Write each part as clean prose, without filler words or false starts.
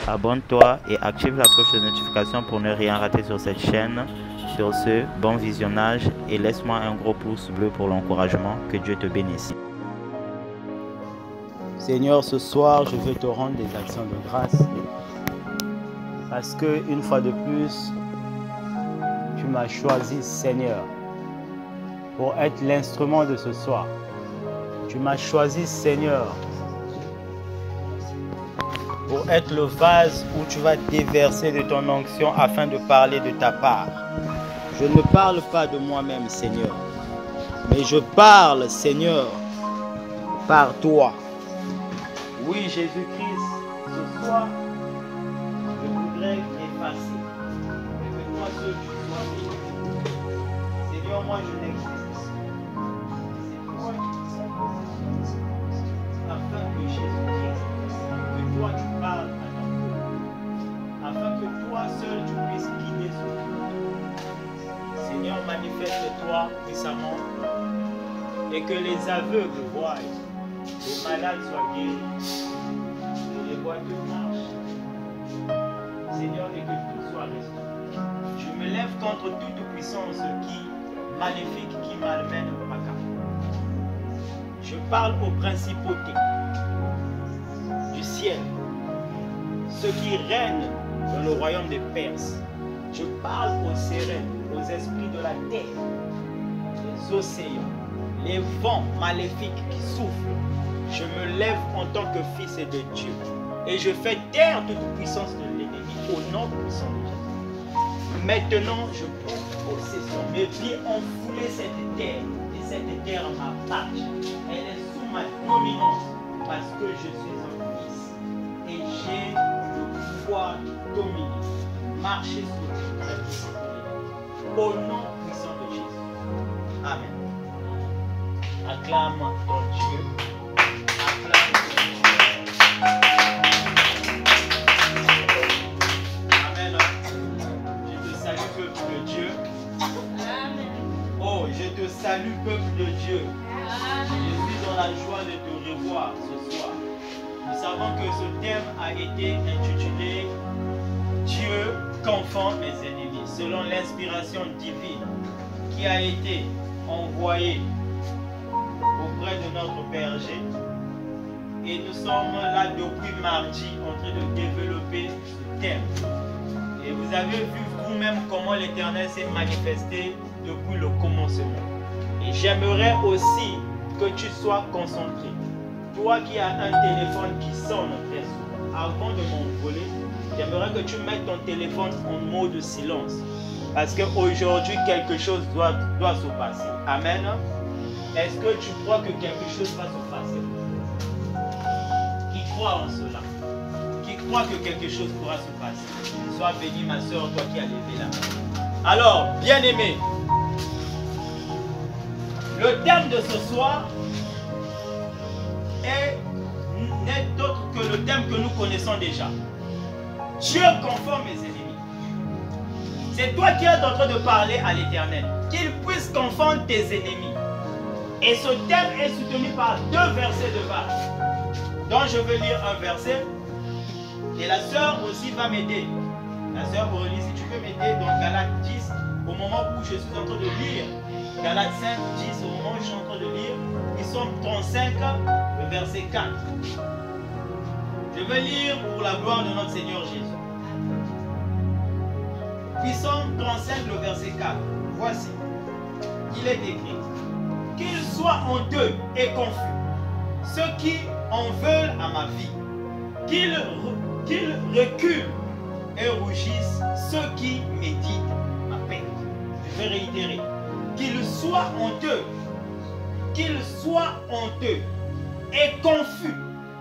abonne-toi et active la cloche de notification pour ne rien rater sur cette chaîne. Sur ce, bon visionnage et laisse-moi un gros pouce bleu pour l'encouragement. Que Dieu te bénisse. Seigneur, ce soir, je veux te rendre des actions de grâce parce que, une fois de plus, tu m'as choisi, Seigneur, pour être l'instrument de ce soir. Tu m'as choisi, Seigneur, pour être le vase où tu vas déverser de ton onction afin de parler de ta part. Je ne parle pas de moi-même, Seigneur, mais je parle, Seigneur, par toi. Oui, Jésus-Christ, ce soir, je voudrais effacer. Et que toi seul tu sois béni. Seigneur, moi je n'existe. C'est toi qui existe. Afin que Jésus-Christ, que toi tu parles à ton peuple. Afin que toi seul tu puisses guider ce peuple. Seigneur, manifeste-toi puissamment. Et que les aveugles voient. Les malades soient guéris, et les boiteux marchent. Seigneur, et que tout soit restauré. Je me lève contre toute puissance maléfique qui m'amène au macabre. Je parle aux principautés du ciel, ceux qui règnent dans le royaume des Perses. Je parle aux sirènes, aux esprits de la terre, les océans, les vents maléfiques qui soufflent. Je me lève en tant que fils de Dieu et je fais taire toute puissance de l'ennemi au nom puissant de Jésus. Maintenant, je prends possession. Mes pieds ont foulé cette terre et cette terre m'appartient. Elle est sous ma dominance parce que je suis un fils et j'ai le pouvoir de dominer, marcher sur les très puissants de l'ennemi. Au nom puissant de Jésus. Amen. Acclame ton Dieu. Amen. Je te salue, peuple de Dieu. Amen. Oh, je te salue, peuple de Dieu. Amen. Je suis dans la joie de te revoir ce soir. Nous savons que ce thème a été intitulé Dieu confond mes ennemis, selon l'inspiration divine qui a été envoyée auprès de notre berger. Et nous sommes là depuis mardi en train de développer ce thème. Et vous avez vu vous-même comment l'Éternel s'est manifesté depuis le commencement. Et j'aimerais aussi que tu sois concentré. Toi qui as un téléphone qui sonne très souvent, avant de m'envoler, j'aimerais que tu mettes ton téléphone en mode silence. Parce qu'aujourd'hui, quelque chose doit se passer. Amen. Est-ce que tu crois que quelque chose va se passer? Qui croit en cela? Qui croit que quelque chose pourra se passer? Sois béni, ma soeur, toi qui as levé la main. Alors, bien-aimé, le thème de ce soir n'est autre que le thème que nous connaissons déjà. Dieu confond mes ennemis. C'est toi qui es en train de parler à l'Éternel. Qu'il puisse confondre tes ennemis. Et ce thème est soutenu par 2 versets de base. Donc je vais lire un verset. Et la sœur aussi va m'aider. La sœur Aurélie, si tu peux m'aider dans Galates 10, au moment où je suis en train de lire. Galates 5, 10, au moment où je suis en train de lire. Psaume 35, le verset 4. Je vais lire pour la gloire de notre Seigneur Jésus. Psaume 35, le verset 4. Voici. Il est écrit. Qu'ils soient honteux et confus, ceux qui en veulent à ma vie. Qu'ils reculent et rougissent, ceux qui méditent ma perte. Je vais réitérer. Qu'ils soient honteux et confus,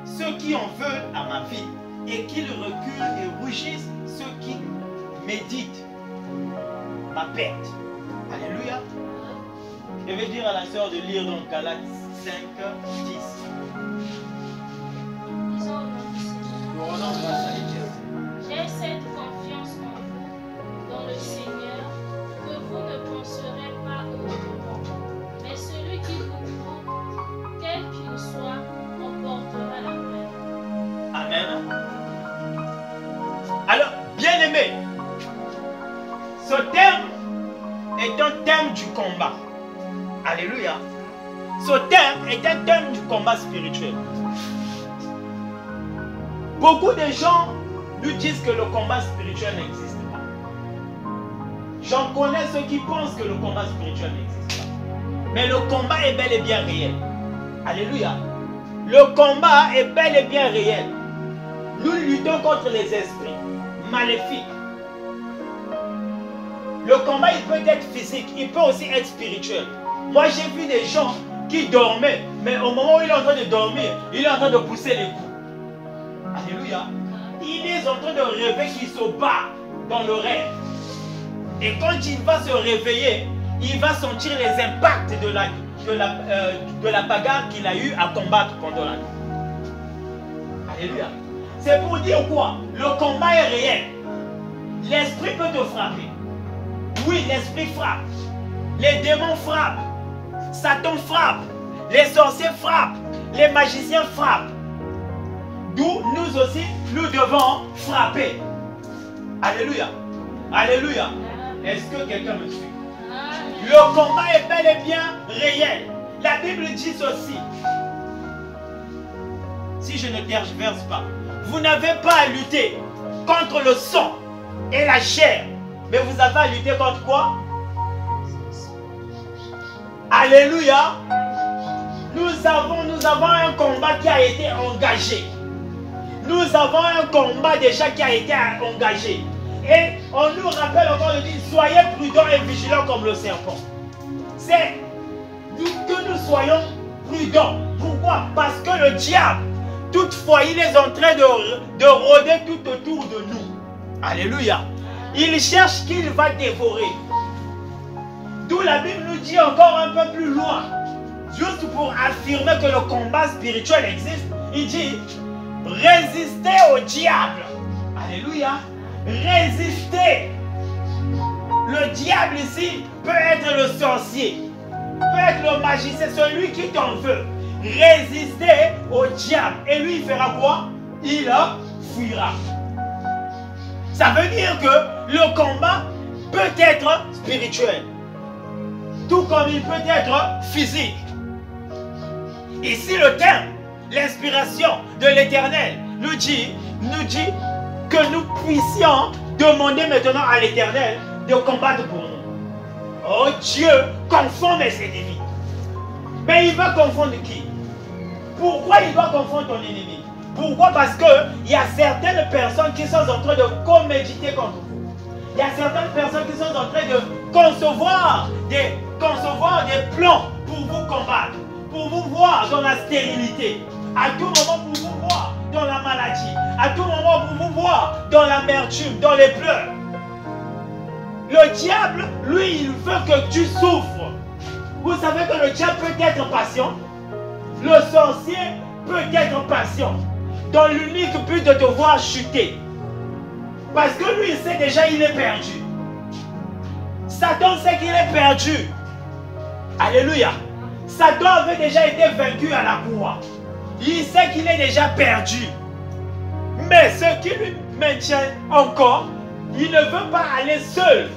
ceux qui en veulent à ma vie. Et qu'ils reculent et rougissent, ceux qui méditent ma perte. Alléluia. Je vais dire à la sœur de lire dans Galates 5, 10. Nous rendons grâce à l'Éternel. J'ai cette confiance en vous, dans le Seigneur, que vous ne penserez pas autrement. Mais celui qui vous prend, quel qu'il soit, emportera la paix. Amen. thème du combat. Alléluia. Ce thème est un thème du combat spirituel. Beaucoup de gens nous disent que le combat spirituel n'existe pas. J'en connais ceux qui pensent que le combat spirituel n'existe pas. Mais le combat est bel et bien réel. Alléluia. Le combat est bel et bien réel. Nous luttons contre les esprits maléfiques. Le combat, il peut être physique, il peut aussi être spirituel. Moi, j'ai vu des gens qui dormaient, mais au moment où il est en train de dormir, il est en train de pousser les coups. Alléluia. Il est en train de rêver qu'il se bat dans le rêve. Et quand il va se réveiller, il va sentir les impacts de la bagarre qu'il a eu à combattre pendant la nuit. Alléluia. C'est pour dire quoi? Le combat est réel. L'esprit peut te frapper. Oui, l'esprit frappe. Les démons frappent. Satan frappe. Les sorciers frappent. Les magiciens frappent. D'où nous aussi, nous devons frapper. Alléluia. Alléluia. Est-ce que quelqu'un me suit? Le combat est bel et bien réel. La Bible dit ceci. Si je ne tergiverse pas, vous n'avez pas à lutter contre le sang et la chair, mais vous avez à lutter contre quoi? Alléluia. Nous avons un combat qui a été engagé. Nous avons un combat déjà qui a été engagé. Et on nous rappelle encore de dire, soyez prudents et vigilants comme le serpent. C'est que nous soyons prudents. Pourquoi? Parce que le diable, toutefois, il est en train de rôder tout autour de nous. Alléluia. Il cherche qu'il va dévorer. D'où la Bible nous dit encore un peu plus loin, juste pour affirmer que le combat spirituel existe, il dit, résistez au diable. Alléluia. Résistez. Le diable ici peut être le sorcier, peut être le magicien, celui qui t'en veut. Résistez au diable. Et lui, il fera quoi? Il fuira. Ça veut dire que le combat peut être spirituel, tout comme il peut être physique. Ici, le terme, l'inspiration de l'Éternel nous dit que nous puissions demander maintenant à l'Éternel de combattre pour nous. Oh Dieu, confond mes ennemis. Mais il va confondre qui? Pourquoi il doit confondre ton ennemi? Pourquoi? Parce qu'il y a certaines personnes qui sont en train de coméditer contre vous. Il y a certaines personnes qui sont en train de concevoir des plans pour vous combattre, pour vous voir dans la stérilité, à tout moment pour vous voir dans la maladie, à tout moment pour vous voir dans l'amertume, dans les pleurs. Le diable, lui, il veut que tu souffres. Vous savez que le diable peut être patient. Le sorcier peut être patient dans l'unique but de te voir chuter. Parce que lui, il sait déjà qu'il est perdu. Satan sait qu'il est perdu. Alléluia. Satan avait déjà été vaincu à la croix. Il sait qu'il est déjà perdu. Mais ce qui lui maintient encore, il ne veut pas aller seul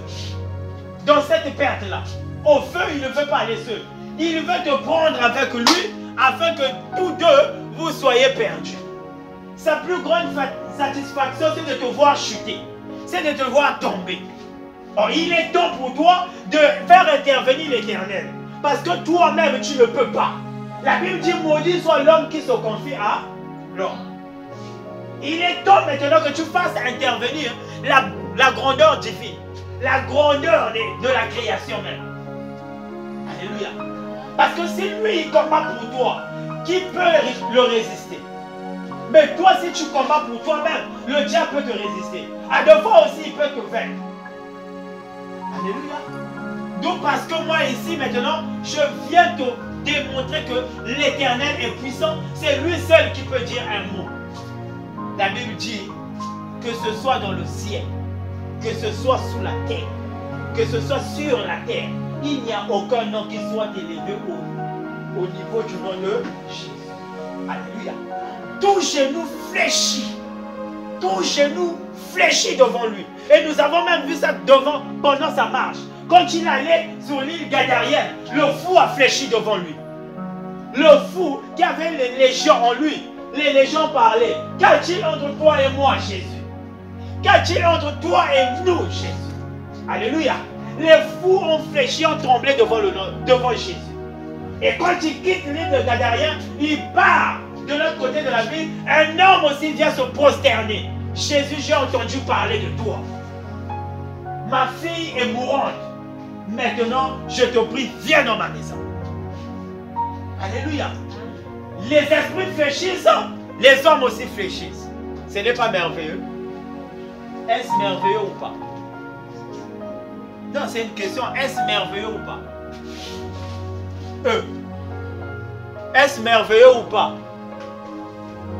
dans cette perte-là. Au feu, il ne veut pas aller seul. Il veut te prendre avec lui afin que tous deux, vous soyez perdus. Sa plus grande satisfaction, c'est de te voir chuter. C'est de te voir tomber. Or, il est temps pour toi de faire intervenir l'Éternel. Parce que toi-même, tu ne peux pas. La Bible dit, maudit soit l'homme qui se confie à l'homme. Il est temps maintenant que tu fasses intervenir la grandeur divine. La grandeur de la création même. Alléluia. Parce que si lui, il combat pour toi, qui peut le résister? Mais toi, si tu combats pour toi-même, le diable peut te résister. À deux fois aussi, il peut te vaincre. Alléluia. Donc parce que moi ici maintenant, je viens te démontrer que l'Éternel est puissant. C'est lui seul qui peut dire un mot. La Bible dit que ce soit dans le ciel, que ce soit sous la terre, que ce soit sur la terre, il n'y a aucun nom qui soit élevé au niveau du nom de Jésus. Alléluia. Tout genou fléchit. Tout genou fléchit devant lui. Et nous avons même vu ça pendant sa marche. quand il allait sur l'île Gadarienne, le fou a fléchi devant lui. Le fou qui avait les légions en lui, les légions parlaient. Qu'a-t-il entre toi et moi, Jésus? Qu'a-t-il entre toi et nous, Jésus? Alléluia. Les fous ont fléchi, ont tremblé devant Jésus. Et quand il quitte l'île de Gadarien, il part de l'autre côté de la ville. Un homme aussi vient se prosterner. Jésus, j'ai entendu parler de toi. Ma fille est mourante. Maintenant, je te prie, viens dans ma maison. Alléluia. Les esprits fléchissent, les hommes aussi fléchissent. Ce n'est pas merveilleux? Est-ce merveilleux ou pas? Non, c'est une question. Est-ce merveilleux ou pas? Est-ce merveilleux ou pas?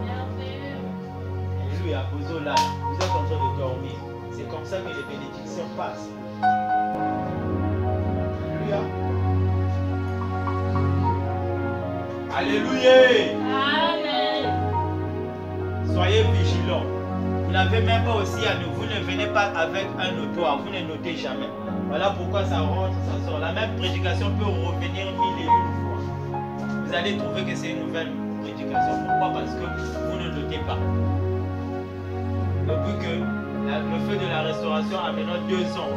Merveilleux. Alléluia. Vous êtes en train de dormir. C'est comme ça que les bénédictions passent. Alléluia. Alléluia. Amen. Soyez vigilants. Vous n'avez même pas aussi à nous. Vous ne venez pas avec un notoir. Vous ne notez jamais. Voilà pourquoi ça rentre, ça sort. La même prédication peut revenir 1000 et une fois. Vous allez trouver que c'est une nouvelle prédication. Pourquoi? Parce que vous ne notez pas. Depuis que le feu de la restauration a maintenant 2 ans,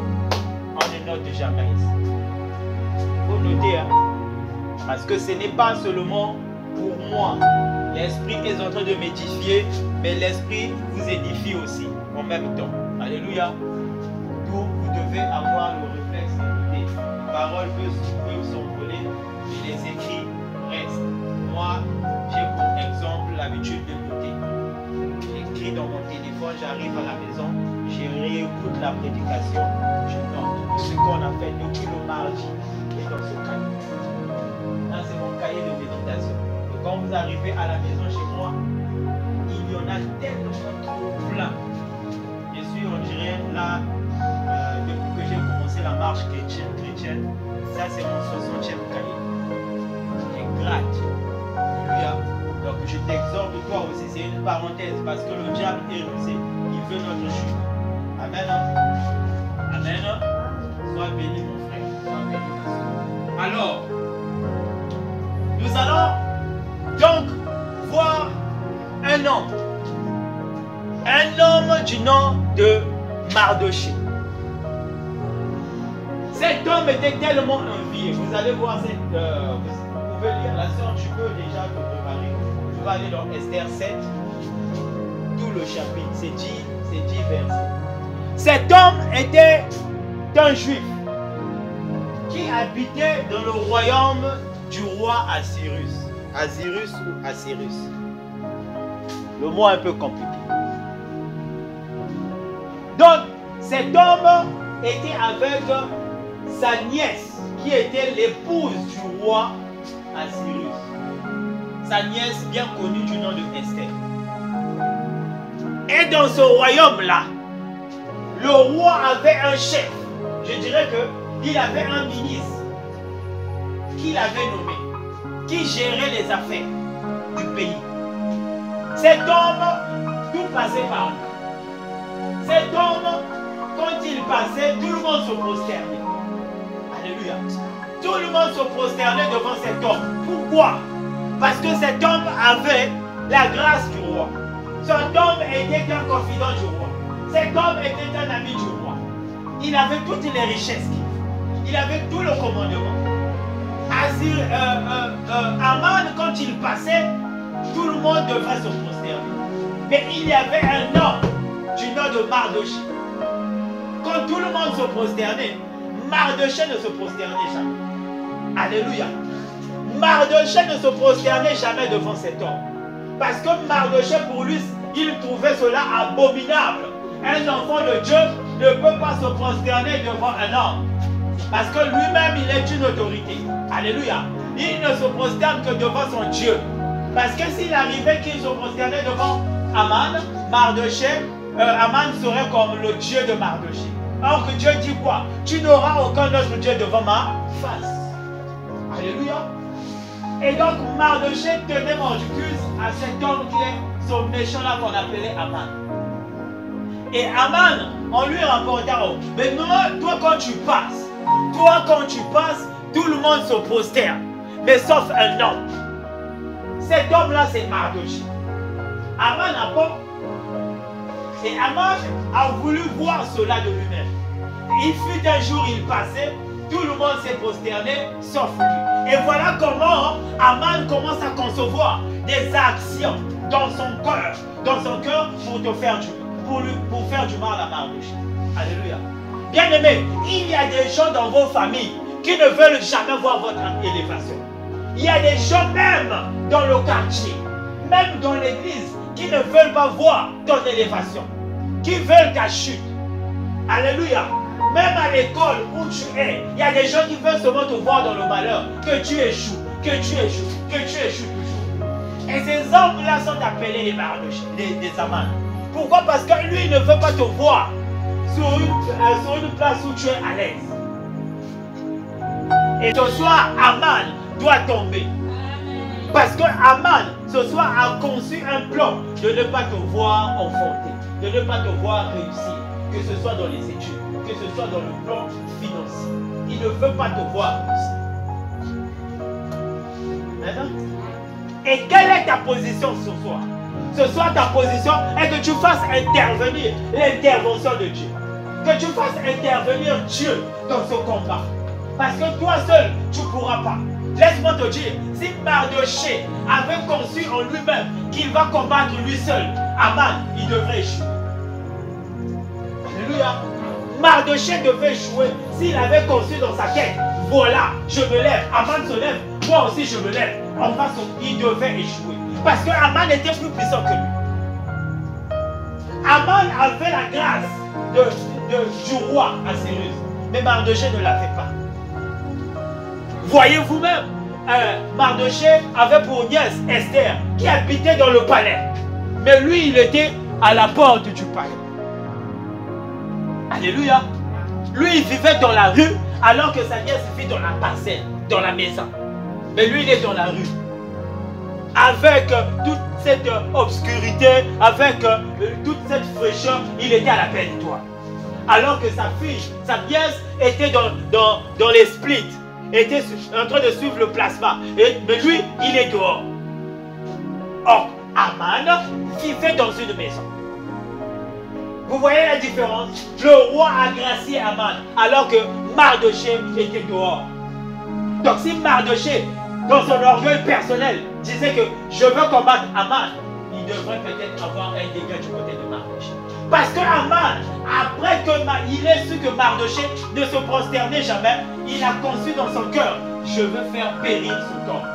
on ne note jamais. Il faut noter, hein? Parce que ce n'est pas seulement pour moi. L'esprit est en train de m'édifier, mais l'esprit vous édifie aussi en même temps. Alléluia. D'où vous devez avoir le réflexe de noter. Les paroles peuvent s'envoler, mais les écrits restent. Moi, j'ai pour exemple l'habitude de noter. J'écris dans mon téléphone, j'arrive à la maison, je réécoute la prédication, je note tout ce qu'on a fait depuis le mardi et dans ce cahier. Là, c'est mon cahier de méditation. Et quand vous arrivez à la maison chez moi, il y en a tellement trop plein. Je suis, on dirait, là, depuis que j'ai commencé la marche chrétienne, ça c'est mon 60e cahier. Je gratte. Alléluia. Donc je t'exhorte, toi aussi, c'est une parenthèse, parce que le diable est rusé. Il veut notre chute. Amen. Amen. Sois béni mon frère. Sois béni ma soeur. Alors, nous allons donc voir un homme. Un homme du nom de Mardochée. Cet homme était tellement envié. Vous allez voir cette... vous pouvez lire la sœur, tu peux déjà te préparer. Tu vas aller dans Esther 7. Tout le chapitre, c'est 10 versets. Cet homme était un juif qui habitait dans le royaume du roi Assyrus. Assyrus ou Assyrus. Le mot est un peu compliqué. Donc, cet homme était avec sa nièce, qui était l'épouse du roi Assyrus. Sa nièce bien connue du nom de Esther. Et dans ce royaume-là, le roi avait un chef. Je dirais qu'il avait un ministre qu'il avait nommé, qui gérait les affaires du pays. Cet homme, tout passait par lui. Cet homme, quand il passait, tout le monde se prosternait. Alléluia. Tout le monde se prosternait devant cet homme. Pourquoi? Parce que cet homme avait la grâce du roi. Cet homme était un confident du roi. Cet homme était un ami du roi. Il avait toutes les richesses qu'il faut. Il avait tout le commandement. Aman, quand il passait, tout le monde devrait se prosterner. Mais il y avait un homme du nom de Mardochée. Quand tout le monde se prosternait, Mardochée ne se prosternait jamais. Alléluia. Mardochée ne se prosternait jamais devant cet homme. Parce que Mardochée, pour lui, il trouvait cela abominable. Un enfant de Dieu ne peut pas se prosterner devant un homme. Parce que lui-même, il est une autorité. Alléluia. Il ne se prosterne que devant son Dieu. Parce que s'il arrivait qu'il se prosternait devant Aman, Mardochée, Aman serait comme le Dieu de Mardochée. Or que Dieu dit quoi? Tu n'auras aucun autre Dieu devant ma face. Alléluia. Et donc Mardochée tenait mordicus à cet homme qui est son méchant là qu'on appelait Aman. Et Aman, on lui rapporta, mais non, toi quand tu passes, Toi, quand tu passes, tout le monde se prosterne. Mais sauf un homme. Cet homme-là, c'est Mardochée. Aman n'a pas. Et Aman a voulu voir cela de lui-même. Il fut un jour, il passait, tout le monde s'est prosterné, sauf lui. Et voilà comment Aman commence à concevoir des actions dans son cœur pour te faire pour faire du mal à Mardochée. Alléluia. Bien aimé, il y a des gens dans vos familles qui ne veulent jamais voir votre élévation. Il y a des gens même dans le quartier, même dans l'église, qui ne veulent pas voir ton élévation, qui veulent ta chute. Alléluia. Même à l'école où tu es, il y a des gens qui veulent seulement te voir dans le malheur, que tu échoues, que tu échoues, que tu échoues toujours. Et ces hommes-là sont appelés les Mardochée, des Aman. Pourquoi? Parce que lui, il ne veut pas te voir sur une place où tu es à l'aise. Et ce soir, Aman doit tomber. Parce que Aman, ce soir, a conçu un plan de ne pas te voir enfanter, de ne pas te voir réussir, que ce soit dans les études, que ce soit dans le plan financier. Il ne veut pas te voir réussir. Maintenant, et quelle est ta position ce soir? Ce soir, ta position est que tu fasses intervenir l'intervention de Dieu. Que tu fasses intervenir Dieu dans ce combat. Parce que toi seul, tu ne pourras pas. Laisse-moi te dire, si Mardochée avait conçu en lui-même qu'il va combattre lui seul, Aman, il devrait échouer. Alléluia. Mardochée devait échouer s'il avait conçu dans sa tête. Voilà, je me lève. Aman se lève. Moi aussi, je me lève. En face, il devait échouer. Parce que Aman était plus puissant que lui. Aman avait la grâce du roi Assyrus. Mais Mardochée ne l'avait pas. Voyez vous-même, Mardochée avait pour nièce Esther qui habitait dans le palais. Mais lui, il était à la porte du palais. Alléluia. Lui, il vivait dans la rue alors que sa nièce vit dans la parcelle, dans la maison. Mais lui, il est dans la rue. Avec toute cette obscurité, avec toute cette fraîcheur, il était à la belle étoile. Alors que sa fille, sa nièce, était dans les splits, était en train de suivre le plasma. Mais lui, il est dehors. Or, Aman vivait dans une maison. Vous voyez la différence? Le roi a gracié Aman, alors que Mardochée était dehors. Donc si Mardochée, dans son orgueil personnel, disait que je veux combattre Aman, il devrait peut-être avoir un dégât du côté de Mardochée. Parce que Aman, après qu'il ait su que Mardochée ne se prosternait jamais, il a conçu dans son cœur, je veux faire périr ce corps.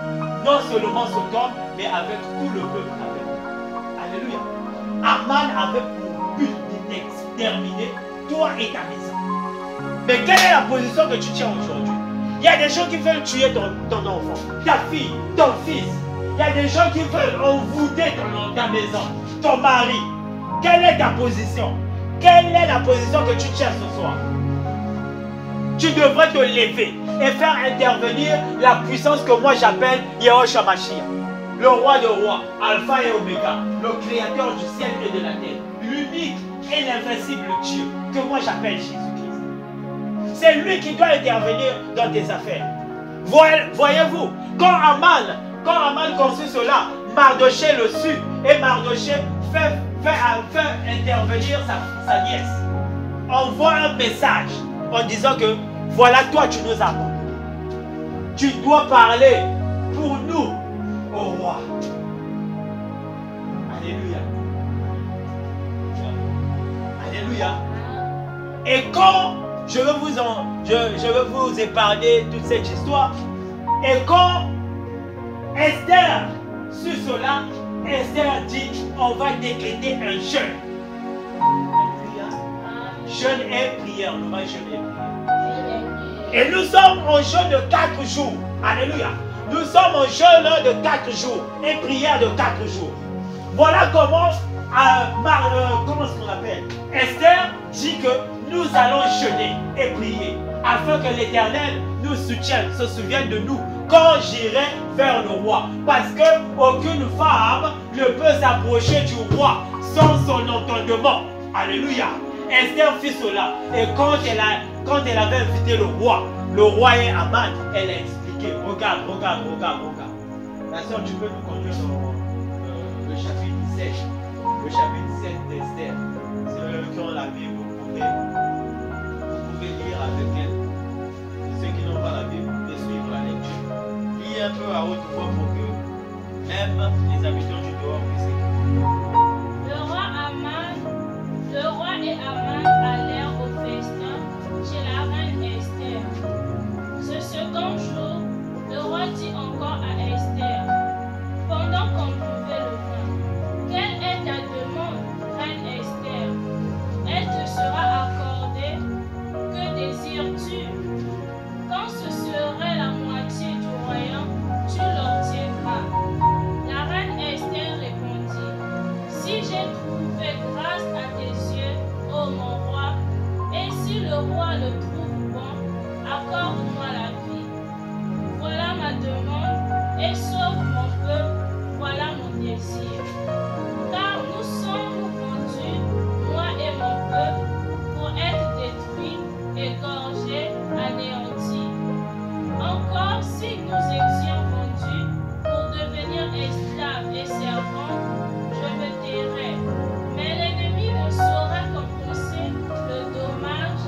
Non seulement ce corps, mais avec tout le peuple avec lui. Alléluia. Aman avait pour but d'exterminer toi et ta maison. Mais quelle est la position que tu tiens aujourd'hui? Il y a des gens qui veulent tuer ton enfant, ta fille, ton fils. Il y a des gens qui veulent envoûter ta maison, ton mari. Quelle est ta position? Quelle est la position que tu tiens ce soir? Tu devrais te lever et faire intervenir la puissance que moi j'appelle Yehoshua Mashiach, le roi de rois, Alpha et Oméga, le créateur du ciel et de la terre, l'unique et l'invincible Dieu que moi j'appelle Jésus-Christ. C'est lui qui doit intervenir dans tes affaires. Voyez-vous, quand Aman conçut cela, Mardochée le sut et Mardochée fait intervenir sa nièce. Envoie un message en disant que voilà, toi tu nous as abandonnés. Tu dois parler pour nous au roi. Alléluia. Alléluia. Et quand je veux vous épargner toute cette histoire, et quand Esther sut cela, Esther dit, on va décréter un jeûne. Alléluia. Jeûne et prière. On va jeûner et prière. Et nous sommes en jeûne de 4 jours. Alléluia. Nous sommes en jeûne de 4 jours et prière de 4 jours. Voilà comment, comment est-ce qu'on appelle? Esther dit que nous allons jeûner et prier afin que l'Éternel nous soutienne, se souvienne de nous quand j'irai vers le roi. Parce qu'aucune femme ne peut s'approcher du roi sans son entendement. Alléluia. Esther fit cela. Et quand elle avait invité le roi et Aman, elle a expliqué. Regarde. La soeur, tu peux nous conduire dans le chapitre 17. Le chapitre 17 d'Esther. Ceux qui ont la Bible, vous pouvez lire avec elle. Ceux qui n'ont pas la Bible, vous pouvez suivre la lecture. Lis un peu à haute voix pour que même les habitants du dehors puissent écouter. Le roi et Aman allèrent au festin chez la reine Esther. Ce second jour, le roi dit encore à Esther, pendant qu'on buvait le vin, quelle est ta demande, reine Esther? Elle te sera accordée. Que désires-tu? Quand ce serait la moitié du royaume, tu l'obtiendras. La reine Esther répondit, si j'ai trouvé grâce à tes yeux, ô mon roi, et si le roi le trouve bon, accorde-moi la vie. Voilà ma demande, et sauve mon peuple, voilà mon désir. Car nous sommes vendus, moi et mon peuple, pour être détruits, égorgés, anéantis. Encore si nous étions vendus pour devenir esclaves et servants, je me tairais. Mais l'ennemi ne saurait compenser le dommage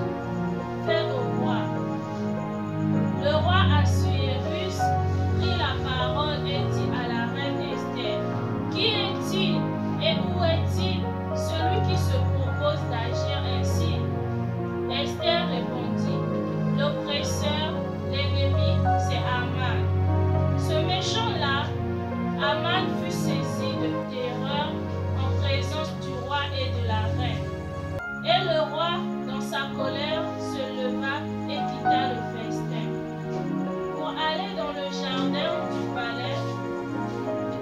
fait au roi. Le roi Assuérus prit la parole et dit à la reine Esther, qui est-il et où est-il, celui qui se propose d'agir ainsi? Esther répondit, l'oppresseur, l'ennemi, c'est Aman. Ce méchant-là, Aman fut saisi de terreur en présence du roi et de la reine. Et le roi, dans sa colère, se leva et quitta le festin. Pour aller dans le jardin du palais,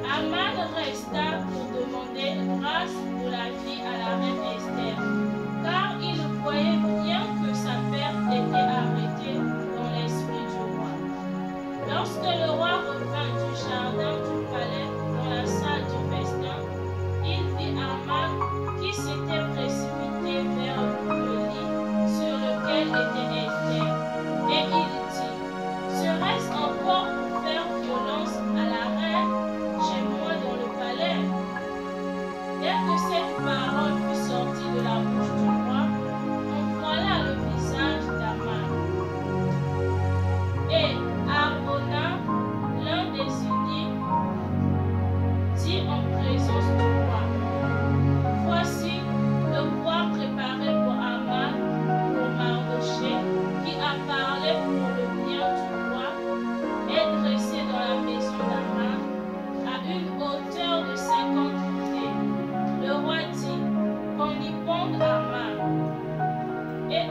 Aman resta pour demander grâce de la vie à la reine Esther, car il voyait bien que sa perte était arrêtée dans l'esprit du roi. Lorsque le roi revint du jardin du palais dans la salle du festin, il vit Aman qui s'était précipité vers le lit sur lequel était Esther, et il dit, serait-ce encore pour faire violence à la reine chez moi dans le palais? Dès que cette parole fut sortie de la bouche du roi, on voilà le visage d'Aman. Et Arbona, l'un des unis, dit en présence du roi, voici le bois préparé pour Aman, pour Mardochée, qui a parlé pour le bien du roi, est dressé dans la maison d'Aman, à une hauteur de 50 pieds. Le roi dit qu'on y ponde Aman. Et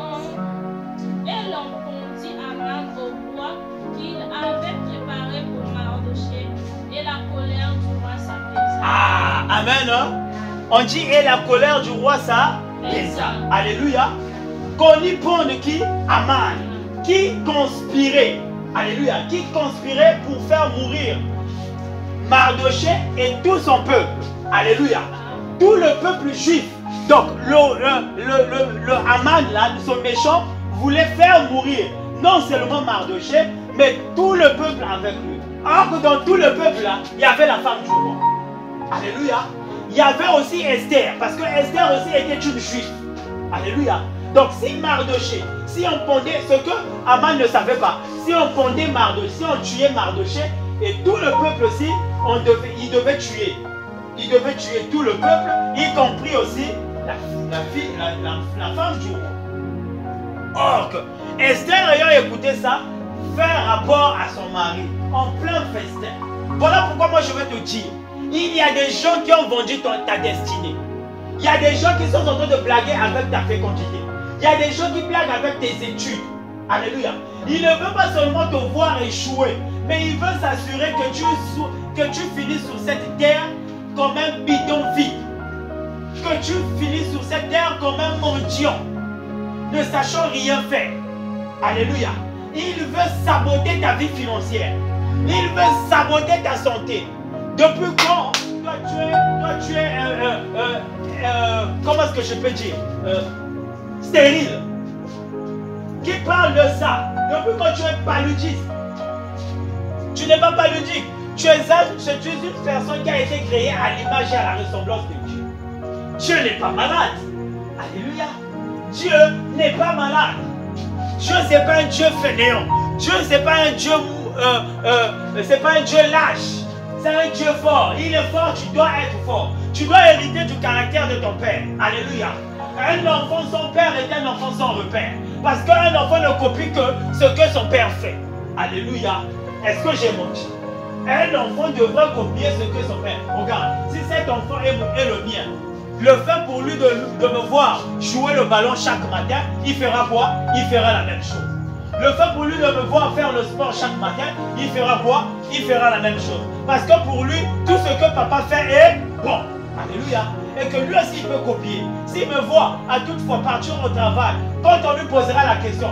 l'on pondit Aman au bois qu'il avait préparé pour Mardochée, et la colère du roi s'apaisa. Ah, amen. Hein? On dit, et la colère du roi s'apaisa. Alléluia. Qu'on y ponde qui? Aman. Qui conspirait. Alléluia. Qui conspirait pour faire mourir Mardochée et tout son peuple. Alléluia. Tout le peuple juif. Donc, le Aman, là, son méchant, voulait faire mourir non seulement Mardochée, mais tout le peuple avec lui. Or que dans tout le peuple, là, il y avait la femme du roi. Alléluia. Il y avait aussi Esther, parce que Esther aussi était une juive. Alléluia. Donc, si Mardochée, si on pondait, ce que Aman ne savait pas, si on pondait Mardochée, si on tuait Mardochée, et tout le peuple aussi, il devait tuer. Il devait tuer tout le peuple, y compris aussi la femme du roi. Or que Esther ayant écouté ça, fait rapport à son mari en plein festin. Voilà pourquoi moi je veux te dire, il y a des gens qui ont vendu ta destinée. Il y a des gens qui sont en train de blaguer avec ta fécondité. Il y a des gens qui blaguent avec tes études. Alléluia. Il ne veut pas seulement te voir échouer, mais il veut s'assurer que tu finisses sur cette terre comme un bidon vide. Que tu finisses sur cette terre comme un mendiant, ne sachant rien faire. Alléluia. Il veut saboter ta vie financière. Il veut saboter ta santé. Depuis quand toi tu es comment est-ce que je peux dire stérile. Qui parle de ça? Depuis quand tu es paludiste, tu n'es pas paludique. Tu es une personne qui a été créée à l'image et à la ressemblance de Dieu. Dieu n'est pas malade. Alléluia. Dieu n'est pas malade. Dieu, ce n'est pas un Dieu fainéant. Dieu, ce n'est pas un Dieu c'est pas un Dieu lâche. C'est un Dieu fort. Il est fort, tu dois être fort. Tu dois hériter du caractère de ton père. Alléluia. Un enfant sans père est un enfant sans repère. Parce qu'un enfant ne copie que ce que son père fait. Alléluia. Est-ce que j'ai menti? Un enfant devrait copier ce que son père. Regarde, si cet enfant est le mien, le fait pour lui de me voir jouer le ballon chaque matin, il fera quoi? Il fera la même chose. Le fait pour lui de me voir faire le sport chaque matin, il fera quoi? Il fera la même chose. Parce que pour lui, tout ce que papa fait est bon. Alléluia. Et que lui aussi il peut copier. S'il me voit à toute fois partir au travail, quand on lui posera la question,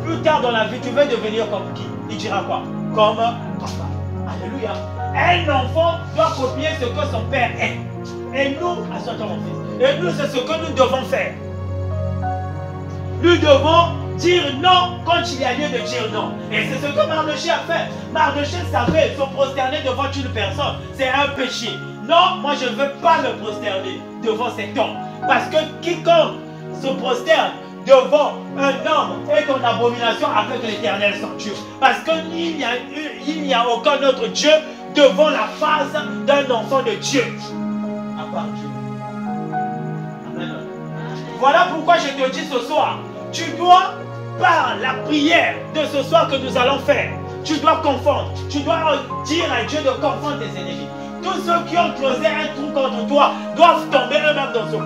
plus tard dans la vie, tu veux devenir comme qui? Il dira quoi? Comme papa. Alléluia. Un enfant doit copier ce que son père est. Et nous, assois-toi mon fils, et nous c'est ce que nous devons faire. Nous devons dire non quand il y a lieu de dire non. Et c'est ce que Mardochée a fait. Mardochée savait se prosterner devant une personne, c'est un péché. Non, moi je ne veux pas me prosterner devant cet homme. Parce que quiconque se prosterne devant un homme est en abomination avec l'Éternel son Dieu. Parce qu'il n'y a aucun autre Dieu devant la face d'un enfant de Dieu. À part Dieu. Amen. Voilà pourquoi je te dis ce soir, tu dois, par la prière de ce soir que nous allons faire, tu dois confondre, tu dois dire à Dieu de confondre tes ennemis. Tous ceux qui ont creusé un trou contre toi doivent tomber eux-mêmes dans ce trou.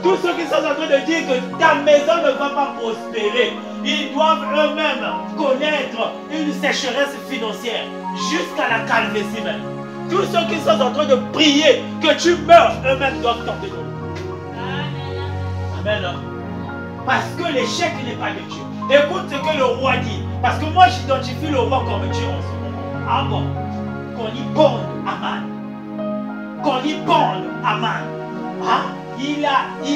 Tous ceux qui sont en train de dire que ta maison ne va pas prospérer, ils doivent eux-mêmes connaître une sécheresse financière jusqu'à la calvitie même. Tous ceux qui sont en train de prier que tu meurs, eux-mêmes doivent tomber dans l'eau. Amen. Parce que l'échec n'est pas de Dieu. Écoute ce que le roi dit. Parce que moi j'identifie le roi comme Dieu en ce moment. Ah bon? Qu'on y bande Aman. Qu'on y bande Aman. Hein? Il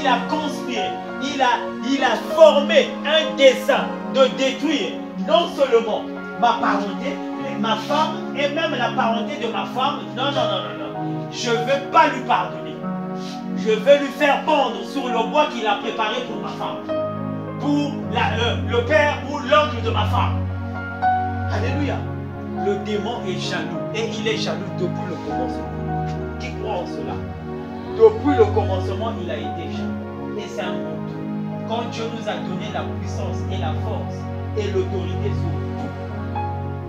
a conspiré. Il a formé un dessein de détruire non seulement ma parenté, ma femme et même la parenté de ma femme. Non, non, non, non, non. Je ne vais pas lui pardonner. Je vais lui faire pendre sur le bois qu'il a préparé pour ma femme. Pour le père ou l'oncle de ma femme. Alléluia. Le démon est jaloux. Et il est jaloux depuis le commencement. Qui croit en cela? Depuis le commencement, il a été jaloux. Et c'est un honte. Quand Dieu nous a donné la puissance et la force et l'autorité sur tout,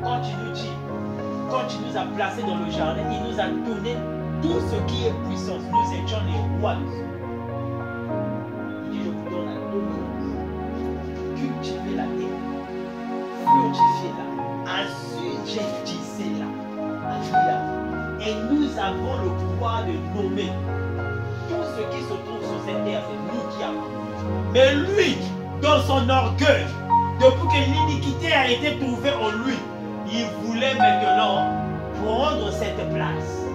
quand il nous dit, quand il nous a placés dans le jardin, il nous a donné tout ce qui est puissance. Nous étions les rois de ce monde. Il dit, je vous donne la dominance. Cultivez la terre. Fructifiez-la. Assujettissez-la. Alléluia. Et nous avons le pouvoir de nommer tout ce qui se trouve sur cette terre. C'est nous qui avons. Mais lui, dans son orgueil, depuis que l'iniquité a été trouvée en lui, il voulait maintenant prendre cette place,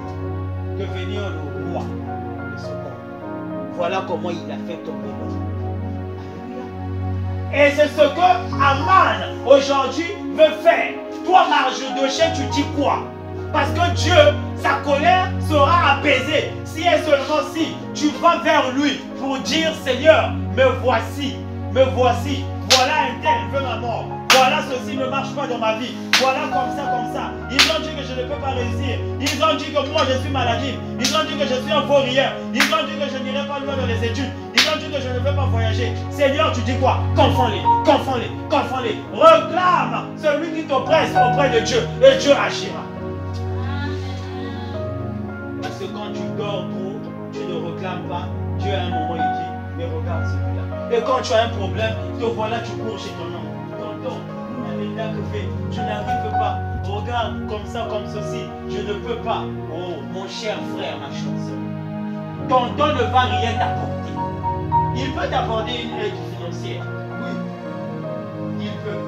devenir le roi de ce monde. Voilà comment il a fait tomber l'homme. Et c'est ce que Aman aujourd'hui veut faire. Toi, Mardochée, tu dis quoi? Parce que Dieu, sa colère sera apaisée si et seulement si tu vas vers lui pour dire, Seigneur, me voici, voilà un tel veut ma mort, voilà ceci ne marche pas dans ma vie, voilà comme ça. Ils ont dit que je ne peux pas réussir, ils ont dit que moi je suis maladif, ils ont dit que je suis un vaurien, ils ont dit que je n'irai pas loin dans les études, ils ont dit que je ne veux pas voyager. Seigneur, tu dis quoi? Confonds-les. Reclame celui qui t'oppresse auprès de Dieu et Dieu agira. Parce que quand tu dors trop, tu ne réclames pas. Dieu à un moment il dit, mais regarde celui-là. Et quand tu as un problème, te voilà, tu cours chez ton oncle. Tonton, tu n'arrives pas. Regarde comme ça, comme ceci. Je ne peux pas. Oh, mon cher frère, ma chère soeur. Tonton ne va rien t'apporter. Il peut t'apporter une aide financière. Oui. Il peut.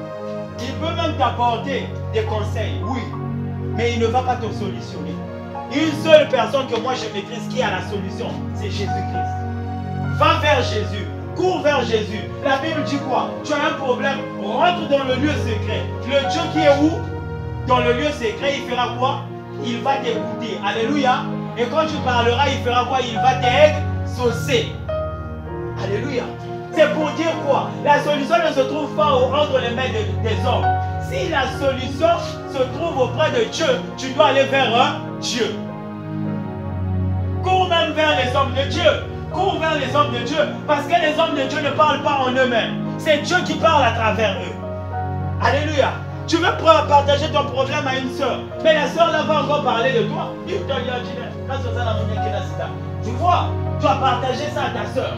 Il peut même t'apporter des conseils. Oui. Mais il ne va pas te solutionner. Une seule personne que moi je maîtrise qui a la solution, c'est Jésus-Christ. Va vers Jésus. Cours vers Jésus. La Bible dit quoi? Tu as un problème, rentre dans le lieu secret. Le Dieu qui est où? Dans le lieu secret, il fera quoi? Il va t'écouter. Alléluia. Et quand tu parleras, il fera quoi? Il va t'exaucer. Alléluia. C'est pour dire quoi? La solution ne se trouve pas entre les mains des hommes. Si la solution se trouve auprès de Dieu, tu dois aller vers Dieu. Cours même vers les hommes de Dieu. Cours vers les hommes de Dieu. Parce que les hommes de Dieu ne parlent pas en eux-mêmes. C'est Dieu qui parle à travers eux. Alléluia. Tu veux partager ton problème à une soeur. Mais la soeur là va encore parler de toi. Tu vois, tu as partagé ça à ta soeur.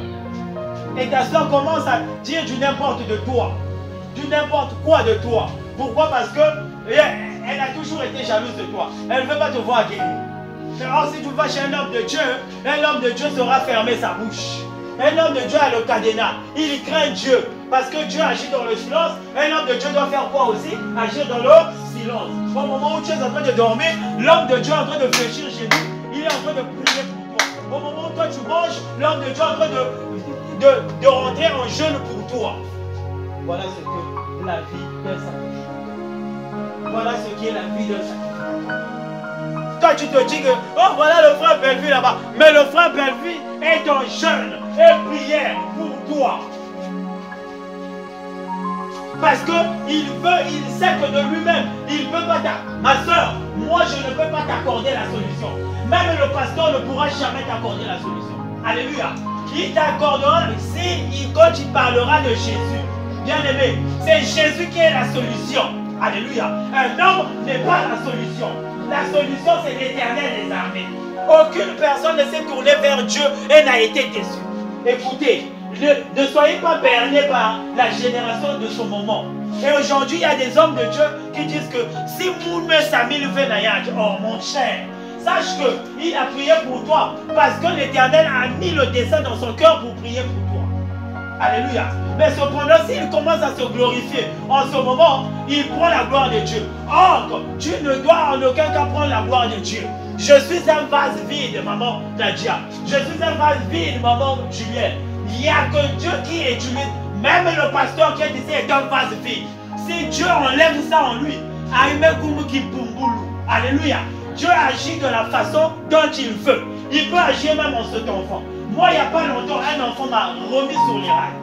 Et ta soeur commence à dire du n'importe de toi. Du n'importe quoi de toi. Pourquoi? Parce que elle a toujours été jalouse de toi. Elle ne veut pas te voir guérir. Alors si tu vas chez un homme de Dieu saura fermer sa bouche. Un homme de Dieu a le cadenas. Il craint Dieu. Parce que Dieu agit dans le silence. Un homme de Dieu doit faire quoi aussi? Agir dans le silence. Au moment où tu es en train de dormir, l'homme de Dieu est en train de fléchir chez lui. Il est en train de prier pour toi. Au moment où toi tu manges, l'homme de Dieu est en train de rentrer en jeûne pour toi. Voilà ce que la vie d'un sacrifice. Voilà ce qui est la vie d'un sacrifice. Toi tu te dis que, oh voilà le frère Bellevue là-bas. Mais le frère Bellevue est en jeûne et prière pour toi. Parce qu'il sait que de lui-même, il ne peut pas t'accorder. Ma soeur, moi je ne peux pas t'accorder la solution. Même le pasteur ne pourra jamais t'accorder la solution. Alléluia. Il t'accordera quand il parlera de Jésus. Bien aimé, c'est Jésus qui est la solution. Alléluia. Un homme n'est pas la solution. La solution, c'est l'Éternel des armées. Aucune personne ne s'est tournée vers Dieu et n'a été déçue. Écoutez, ne soyez pas bernés par la génération de ce moment. Et aujourd'hui, il y a des hommes de Dieu qui disent que si vous me Samil Venayaj, oh mon cher, sache qu'il a prié pour toi parce que l'Éternel a mis le dessein dans son cœur pour prier pour toi. Alléluia. Mais cependant, s'il commence à se glorifier en ce moment, il prend la gloire de Dieu. Or, tu ne dois en aucun cas prendre la gloire de Dieu. Je suis un vase vide, maman Nadia. Je suis un vase vide, maman Juliette. Il n'y a que Dieu qui est Dieu. Même le pasteur qui est ici est un vase vide. Si Dieu enlève ça en lui, alléluia. Dieu agit de la façon dont il veut. Il peut agir même en cet enfant. Moi, il n'y a pas longtemps, un enfant m'a remis sur les rails.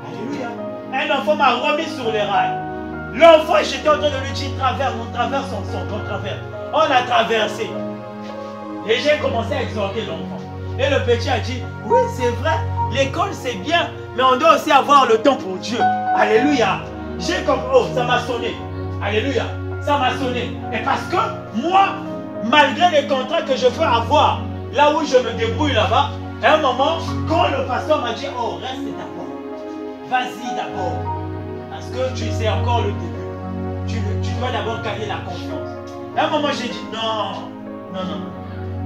Alléluia. Un enfant m'a remis sur les rails. L'enfant, j'étais en train de lui dire, on traverse ensemble, on traverse. On a traversé. Et j'ai commencé à exhorter l'enfant. Et le petit a dit, oui, c'est vrai, l'école c'est bien, mais on doit aussi avoir le temps pour Dieu. Alléluia. J'ai compris, oh, ça m'a sonné. Alléluia. Ça m'a sonné. Et parce que moi, malgré les contrats que je peux avoir, là où je me débrouille là-bas, à un moment, quand le pasteur m'a dit, oh, reste d'abord. Vas-y d'abord. Parce que tu sais encore le début. Tu dois d'abord gagner la confiance. À un moment, j'ai dit, non.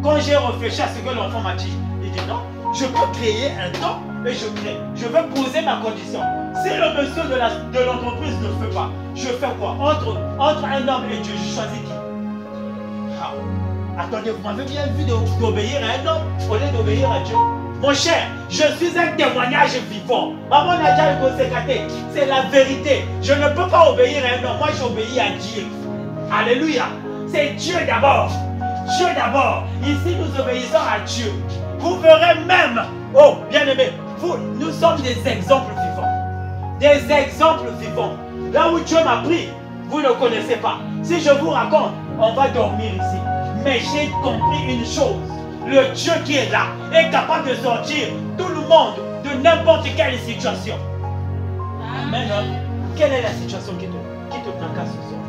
Quand j'ai réfléchi à ce que l'enfant m'a dit, il dit, non, je peux créer un temps et je crée. Je veux poser ma condition. Si le monsieur de l'entreprise ne fait pas, je fais quoi? Entre un homme et Dieu, je choisis qui? Attendez, vous m'avez bien vu d'obéir à un homme au lieu d'obéir à Dieu. Mon cher, je suis un témoignage vivant. Maman Nadia c'est la vérité. Je ne peux pas obéir à un homme. Moi, j'obéis à Dieu. Alléluia. C'est Dieu d'abord. Dieu d'abord. Ici, nous obéissons à Dieu. Vous verrez même, oh, bien-aimés, nous sommes des exemples vivants. Des exemples vivants. Là où Dieu m'a pris, vous ne connaissez pas. Si je vous raconte, on va dormir ici. Mais j'ai compris une chose. Le Dieu qui est là est capable de sortir tout le monde de n'importe quelle situation. Amen. Quelle est la situation qui te tracasse ce soir?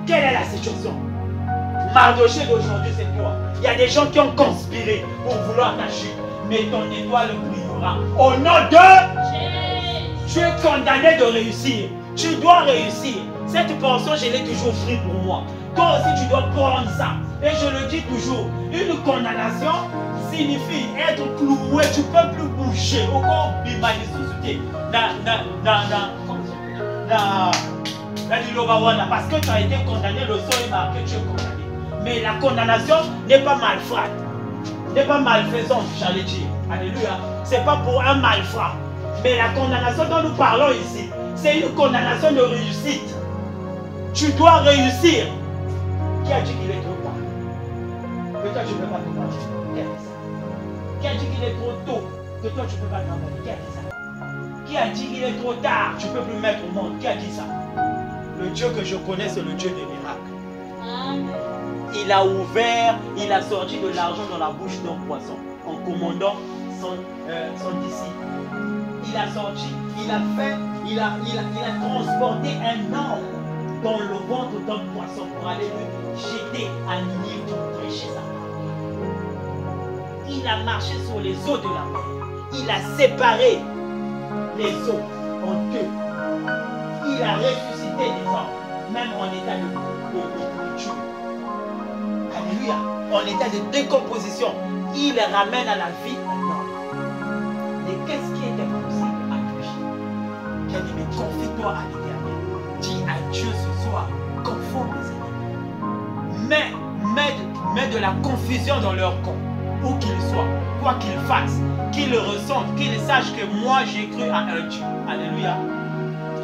Quelle est la situation? Mardoché d'aujourd'hui, c'est toi. Il y a des gens qui ont conspiré pour vouloir t'agir. Mais ton étoile brillera. Au nom de... Tu es condamné de réussir. Tu dois réussir. Cette portion, je l'ai toujours pris pour moi. Toi aussi, tu dois prendre ça. Et je le dis toujours, une condamnation signifie être cloué. Tu ne peux plus bouger. Parce que tu as été condamné, le sol est marqué, tu es condamné. Mais la condamnation n'est pas malfaite, n'est pas malfaisante, j'allais dire. Alléluia. Ce n'est pas pour un malfrat. Mais la condamnation dont nous parlons ici, c'est une condamnation de réussite. Tu dois réussir. Qui a dit qu'il est trop tard? Que toi tu ne peux pas te battre. Qui a dit ça? Qui a dit qu'il est trop tôt? Que toi tu ne peux pas t'envoyer. Qui a dit ça? Qui a dit qu'il est trop tard? Tu ne peux plus mettre au monde. Qui a dit ça? Le Dieu que je connais, c'est le Dieu des miracles. Amen. Il a ouvert, il a sorti de l'argent dans la bouche d'un poisson en commandant son disciple. Il a sorti, il a fait, il a transporté un homme dans le ventre d'un poisson pour aller le jeter à Ninive pour prêcher sa parole. Il a marché sur les eaux de la mer. Il a séparé les eaux en deux. Il a ressuscité les hommes, même en état de pourriture. Alléluia. En état de décomposition. Il les ramène à la vie un homme. Et qu'est-ce qui était possible à lui? Bien-aimé, confie-toi à l'Éternel. Dis à Dieu ce soir, conforme les ennemis. Mets de la confusion dans leur camp. Où qu'ils soient, quoi qu'ils fassent, qu'ils le ressentent, qu'ils sachent que moi j'ai cru à un Dieu. Alléluia.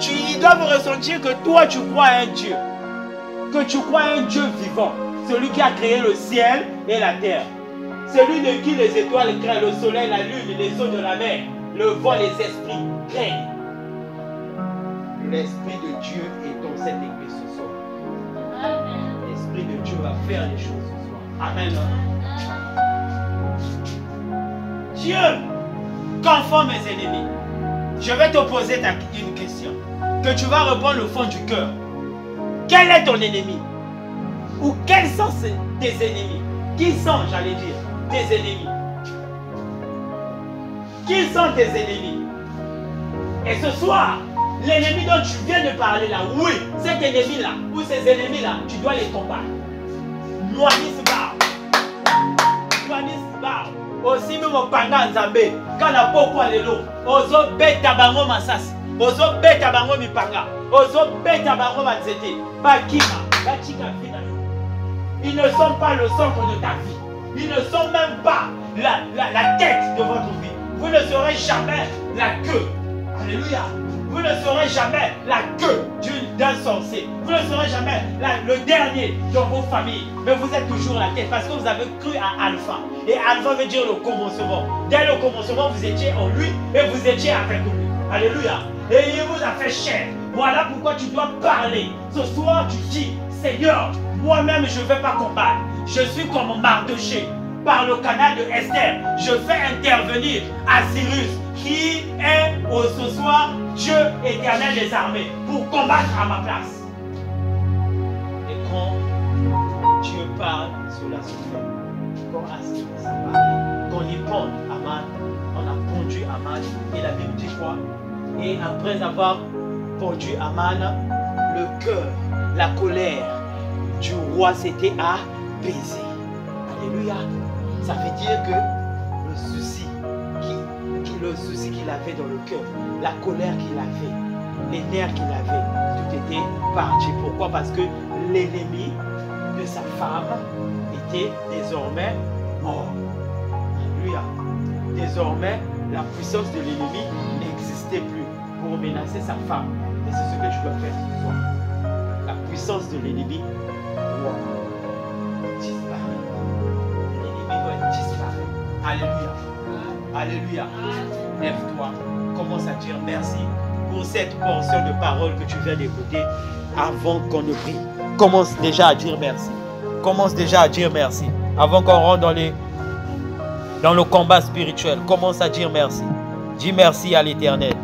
Ils doivent ressentir que toi tu crois à un Dieu. Que tu crois à un Dieu vivant. Celui qui a créé le ciel et la terre. Celui de qui les étoiles craignent, le soleil, la lune, les eaux de la mer, le vent, les esprits craignent. L'Esprit de Dieu est dans cette église ce soir. L'Esprit de Dieu va faire les choses ce soir. Amen. Dieu confond mes ennemis. Je vais te poser une question que tu vas répondre au fond du cœur. Quel est ton ennemi? Ou quels sont tes ennemis? Qui sont, j'allais dire, tes ennemis? Qui sont tes ennemis? Et ce soir, l'ennemi dont tu viens de parler là, oui, cet ennemi-là, ou ces ennemis-là, tu dois les combattre. Noanis Bar. Noanis Bar. Aussi, nous, mon panga nzambe, quand la beaucoup à l'élo, ozo beta bango masas, ozo beta bango mipanga, ozo beta bango manzete, bakima, bachika fina. Ils ne sont pas le centre de ta vie. Ils ne sont même pas la tête de votre vie. Vous ne serez jamais la queue. Alléluia. Vous ne serez jamais la queue d'un sorcier. Vous ne serez jamais le dernier dans vos familles. Mais vous êtes toujours la tête parce que vous avez cru à Alpha. Et Alpha veut dire le commencement. Dès le commencement, vous étiez en lui et vous étiez avec lui. Alléluia. Et il vous a fait chair. Voilà pourquoi tu dois parler. Ce soir, tu dis, Seigneur, moi-même, je ne vais pas combattre. Je suis comme Mardoché. Par le canal de Esther, je fais intervenir Assyrus, qui est ce soir Dieu éternel des armées, pour combattre à ma place. Et quand Dieu parle, cela se fait. Quand Assyrus a parlé, quand il pond Aman, on a pondu Aman, et la Bible dit quoi? Et après avoir pondu Aman, le cœur, la colère du roi s'était apaisé. Alléluia. Ça veut dire que le souci qu'il avait dans le cœur, la colère qu'il avait, les nerfs qu'il avait, tout était parti. Pourquoi? Parce que l'ennemi de sa femme était désormais mort. Alléluia. Désormais, la puissance de l'ennemi n'existait plus pour menacer sa femme. Et c'est ce que je dois faire ce soir. La puissance de l'ennemi doit disparaître. L'ennemi doit disparaître. Alléluia. Alléluia. Lève-toi. Commence à dire merci pour cette portion de parole que tu viens d'écouter avant qu'on ne prie. Commence déjà à dire merci. Commence déjà à dire merci. Avant qu'on rentre dans le combat spirituel, commence à dire merci. Dis merci à l'Éternel.